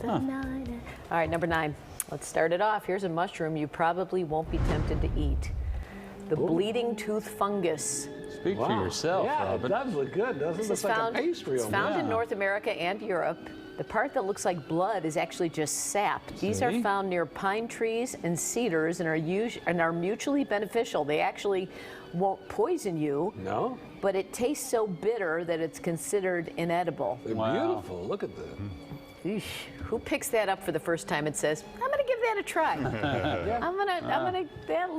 All right, number 9. Let's start it off. Here's a mushroom you probably won't be tempted to eat. The bleeding tooth fungus. Speak for yourself, Yeah, Robin. it does look good, doesn't it? It's like a pastry. It's found in Yeah. North America and Europe. The part that looks like blood is actually just sap. These are found near pine trees and cedars and are mutually beneficial. They actually won't poison you. No? But it tastes so bitter that it's considered inedible. They're beautiful. Look at that. Eesh. Who picks that up for the first time and says, I'm going to give that a try.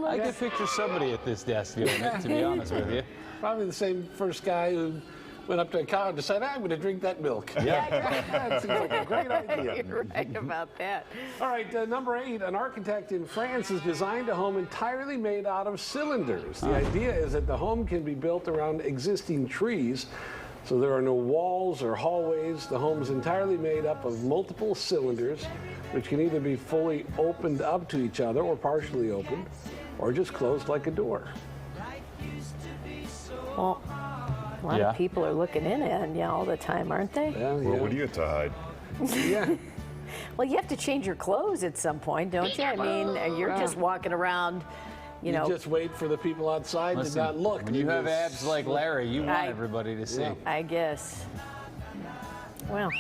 I could picture somebody at this desk doing it, to be honest with you. Probably the same first guy who went up to a cow and decided, I'm going to drink that milk. That seems like a great idea. You're right about that. All right, number 8, an architect in France has designed a home entirely made out of cylinders. The idea is that the home can be built around existing trees, so there are no walls or hallways. The home is entirely made up of multiple cylinders, which can either be fully opened up to each other or partially opened, or just closed like a door. Well, a lot of people are looking in on you all the time, aren't they? Yeah, Well, what do you have to hide? yeah. Well, you have to change your clothes at some point, don't you? I mean, you're just walking around, you know. You just wait for the people outside to Listen, not look. when you have abs like Larry, you want everybody to see. I guess. Well,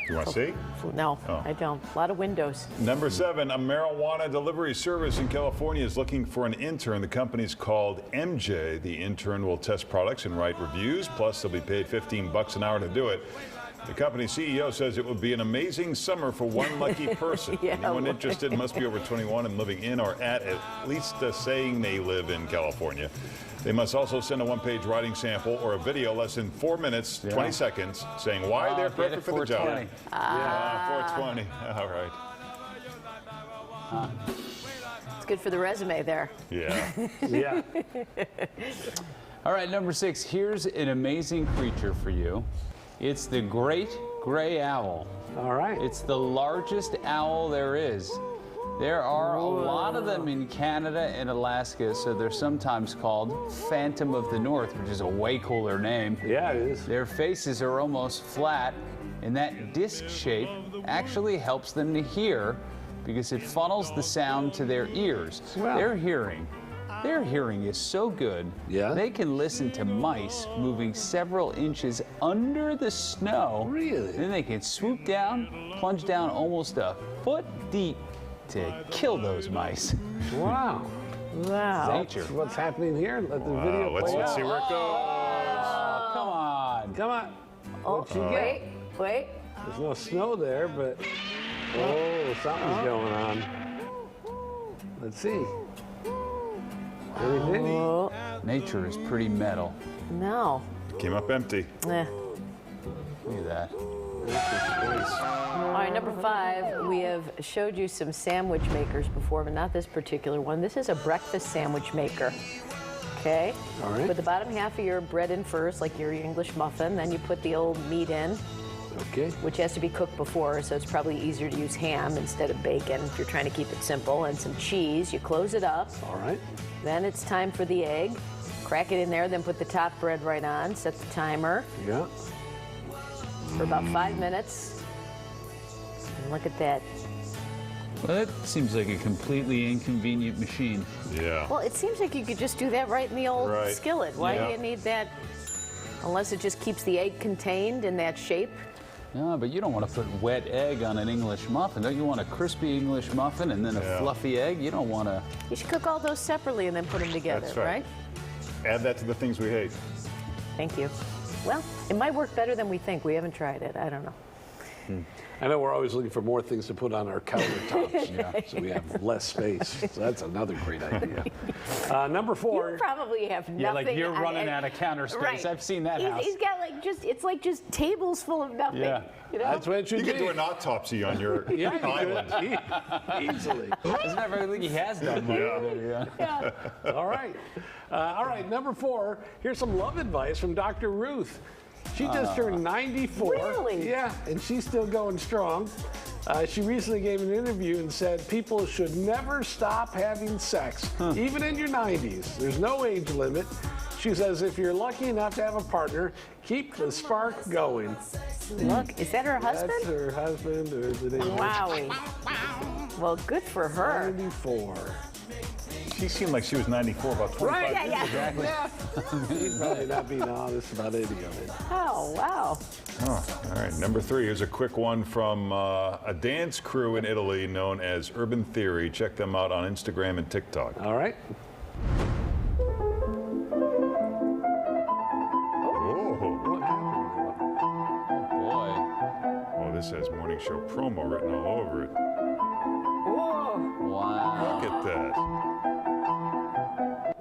You want to see? no, I don't. A lot of windows. Number 7, a marijuana delivery service in California is looking for an intern. The company's called MJ. The intern will test products and write reviews, plus they'll be paid $15 an hour to do it. The company's CEO says it would be an amazing summer for one lucky person. Anyone interested must be over 21 and living in or at least saying they live in California. They must also send a one-page writing sample or a video less than 4 minutes, 20 seconds, saying why they're perfect for the job. 420. All right. It's good for the resume there. Yeah. Yeah. All right, number 6. Here's an amazing creature for you. It's the great gray owl. All right. It's the largest owl there is. There are a lot of them in Canada and Alaska, so they're sometimes called Phantom of the North, which is a way cooler name. Yeah, it is. Their faces are almost flat, and that disc shape actually helps them to hear because it funnels the sound to their ears. Wow. Their hearing is so good, they can listen to mice moving several inches under the snow. Really? Then they can swoop down, plunge down almost a foot deep to kill those mice. Wow. Wow. Nature. That's what's happening here. Let the video Let's play see out. where it goes. Come on. Come on. What you get? Wait. There's no snow there, but something's going on. Let's see. Anything? Nature is pretty metal. No. Came up empty. Eh. Look at that. All right, number 5, we have showed you some sandwich makers before, but not this particular one. This is a breakfast sandwich maker. Okay? All right. Put the bottom half of your bread in first, like your English muffin. Then you put the old meat in, Okay. which has to be cooked before, so it's probably easier to use ham instead of bacon if you're trying to keep it simple. And some cheese. You close it up. All right. Then it's time for the egg. Crack it in there, then put the top bread right on. Set the timer Yeah. for about 5 minutes. And look at that. Well, that seems like a completely inconvenient machine. Yeah. Well, it seems like you could just do that right in the old Right. skillet. Why do you need that? Unless it just keeps the egg contained in that shape. No, but you don't want to put wet egg on an English muffin. Don't you want a crispy English muffin and then a fluffy egg? You don't want to. You should cook all those separately and then put them together, That's right. Add that to the things we hate. Thank you. Well, it might work better than we think. We haven't tried it. I don't know. I know we're always looking for more things to put on our countertops, so we have less space. So that's another great idea. Number 4. You probably have nothing. Yeah, like you're on running it. out of counter space. Right. I've seen that house. He's got like it's like just tables full of nothing. Yeah. You know? That's what it should You be. could do an autopsy on your island. Easily. As a matter of fact, I think he has done one. Yeah. All right. All right, number 4. Here's some love advice from Dr. Ruth. She just turned 94. Really? Yeah, and she's still going strong. She recently gave an interview and said people should never stop having sex, even in your 90s. There's no age limit. She says, if you're lucky enough to have a partner, keep the spark going. Look, is that her husband? That's her husband, or is it Wowie. Well, good for her. 94. She seemed like she was 94 about 25 Right, years ago. yeah. He's probably not being honest about any of it. Oh, wow. Oh, all right, number 3. Here's a quick one from a dance crew in Italy known as Urban Theory. Check them out on Instagram and TikTok. All right. Oh, What happened? Boy. oh, this has morning show promo written all over it. Whoa. Wow. Look at that.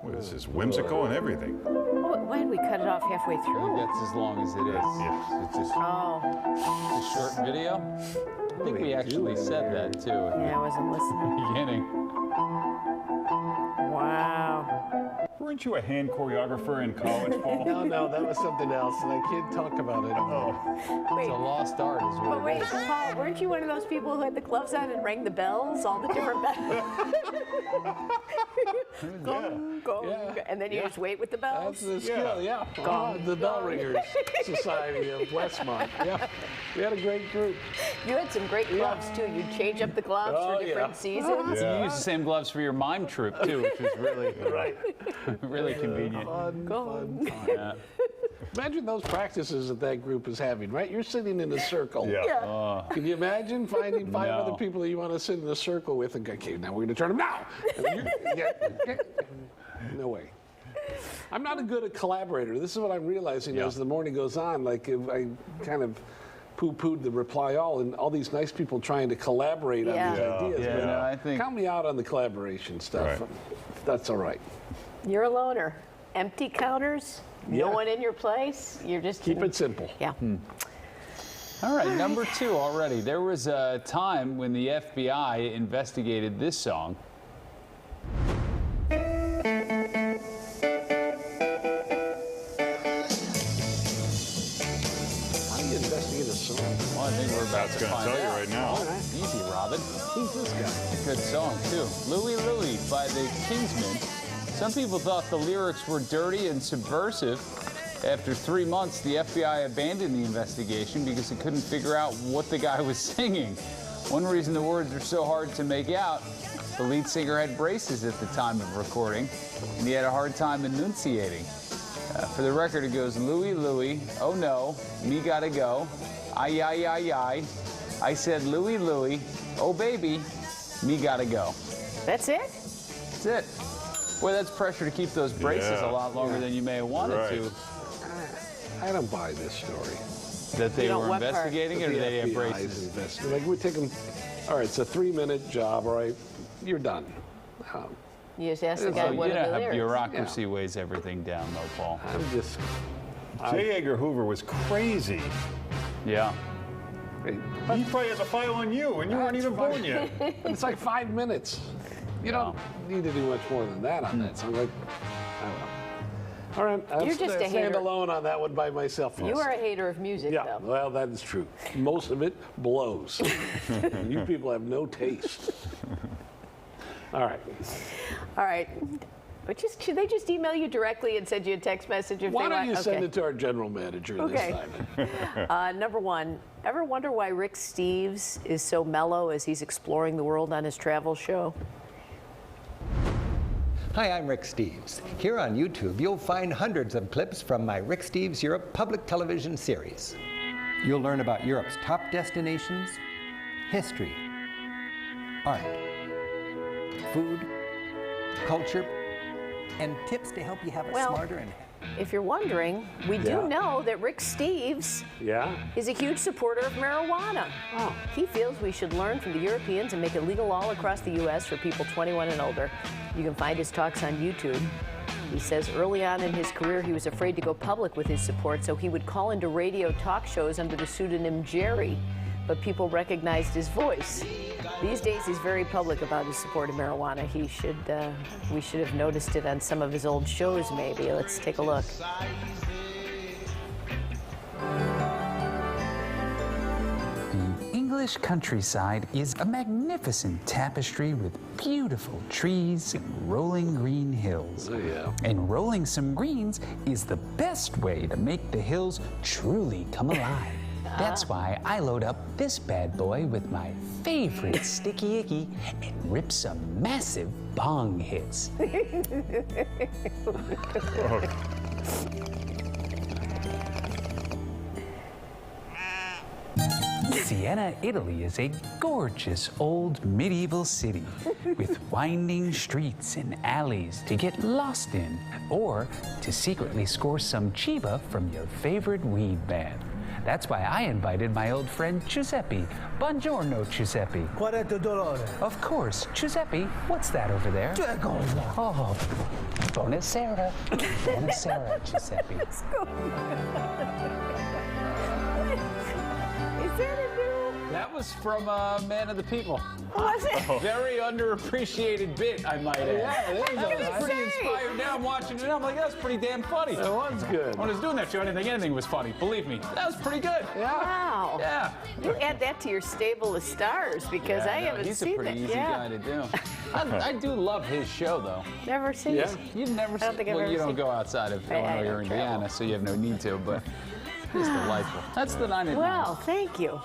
Boy, this is whimsical and everything. Why did we cut it off halfway through? That's as long as it is. Yeah. It's just Oh, a short video. I think we actually said that too at yeah, I wasn't listening. the beginning. Wow. Weren't you a hand choreographer in college, Paul? No, that was something else, and I can't talk about it. Oh, Wait, It's a lost art is what but it wait, is. Paul, weren't you one of those people who had the gloves on and rang the bells, all the different bells? Gong, gong, Yeah. and then you just wait with the bells? That's the skill, yeah. The Bell Ringers Society of Westmont. Yeah, we had a great group. You had some great gloves too. You'd change up the gloves Oh, for different yeah. seasons. Yeah. You use the same gloves for your mime troupe too, which was really, really convenient. Fun. Yeah. Imagine those practices that that group is having, right? You're sitting in a circle. yeah. Yeah. Can you imagine finding 5 No. other people that you want to sit in a circle with and go, okay, now we're going to turn them now. And no way. I'm not a good collaborator. This is what I'm realizing Yeah. as the morning goes on. Like, if I kind of poo-pooed the reply all, and all these nice people trying to collaborate on these Yeah. ideas. Yeah, but no, I think- count me out on the collaboration stuff. Right. That's all right. You're a loner. Empty counters, no Yeah. one in your place. You're just Keep it simple. Yeah. All right, number 2 already. There was a time when the FBI investigated this song. How do you investigate a song? Well, I think we're about to Gonna find tell you out. right now. Easy, Robin. Who's this guy? Good song, too. Louie Louie by the Kingsmen. Some people thought the lyrics were dirty and subversive. After 3 months, the FBI abandoned the investigation because it couldn't figure out what the guy was singing. One reason the words were so hard to make out, the lead singer had braces at the time of recording, and he had a hard time enunciating. For the record, it goes, Louie Louie, oh no, me gotta go. Ay, ay, ay, ay. I said, Louie Louie, oh baby, me gotta go. That's it? That's it. Boy, that's pressure to keep those braces Yeah. a lot longer than you may have wanted Right. to. I don't buy this story. That they You know, were what part? investigating it or The they had FBI is braces? investing. Like, we take them, all right, it's a 3-minute job, all right, you're done. You just ask the It's guy like, what You are know the how lyrics. bureaucracy weighs everything down, though, Paul. I'm just, J. Edgar Hoover was crazy. Yeah. He probably has a file on you, and you weren't even born yet. it's like 5 minutes. You don't need to do much more than that on that. So I'm like, I don't know. All right, I'll You're just a stand hater. alone on that one by myself. You are a hater of music, Yeah, though. well, that is true. Most of it blows. You people have no taste. All right. All right. But should they just email you directly and send you a text message if Why they don't want? you send it to our general manager Okay. this time? Number 1, ever wonder why Rick Steves is so mellow as he's exploring the world on his travel show? Hi, I'm Rick Steves. Here on YouTube, you'll find hundreds of clips from my Rick Steves Europe public television series. You'll learn about Europe's top destinations, history, art, food, culture, and tips to help you have a Well, smarter and If you're wondering, we do Yeah. know that Rick Steves Yeah? is a huge supporter of marijuana. Oh. He feels we should learn from the Europeans and make it legal all across the U.S. for people 21 and older. You can find his talks on YouTube. He says early on in his career he was afraid to go public with his support, so he would call into radio talk shows under the pseudonym Jerry, but people recognized his voice. These days he's very public about his support of marijuana. We should have noticed it on some of his old shows maybe. Let's take a look. English English countryside is a magnificent tapestry with beautiful trees and rolling green hills. Oh, yeah. And rolling some greens is the best way to make the hills truly come alive. That's why I load up this bad boy with my favorite Sticky Icky and rip some massive bong hits. Siena, Italy is a gorgeous old medieval city with winding streets and alleys to get lost in or to secretly score some chiba from your favorite weed band. That's why I invited my old friend Giuseppe. Buongiorno, Giuseppe. $40. Of course. Giuseppe, what's that over there? Oh, buonasera. Buonasera, Giuseppe. Let's go. Is that a new? That was from Man of the People. Was it? Very underappreciated bit, I might add. Yeah, it is. I was gonna pretty say. inspired. Now I'm watching it. I'm like, that's pretty damn funny. That was good. When I was doing that show, I didn't think anything was funny. Believe me, that was pretty good. Wow. Yeah. You add that to your stable of stars because I no, haven't he's seen a pretty it. easy guy to do. I do love his show, though. Never seen Yeah. it. You've never don't seen think I've well, ever you don't seen- go outside of I Illinois or don't Indiana, travel. so you have no need to, but he's delightful. That's the 9 at 9. Well, thank you.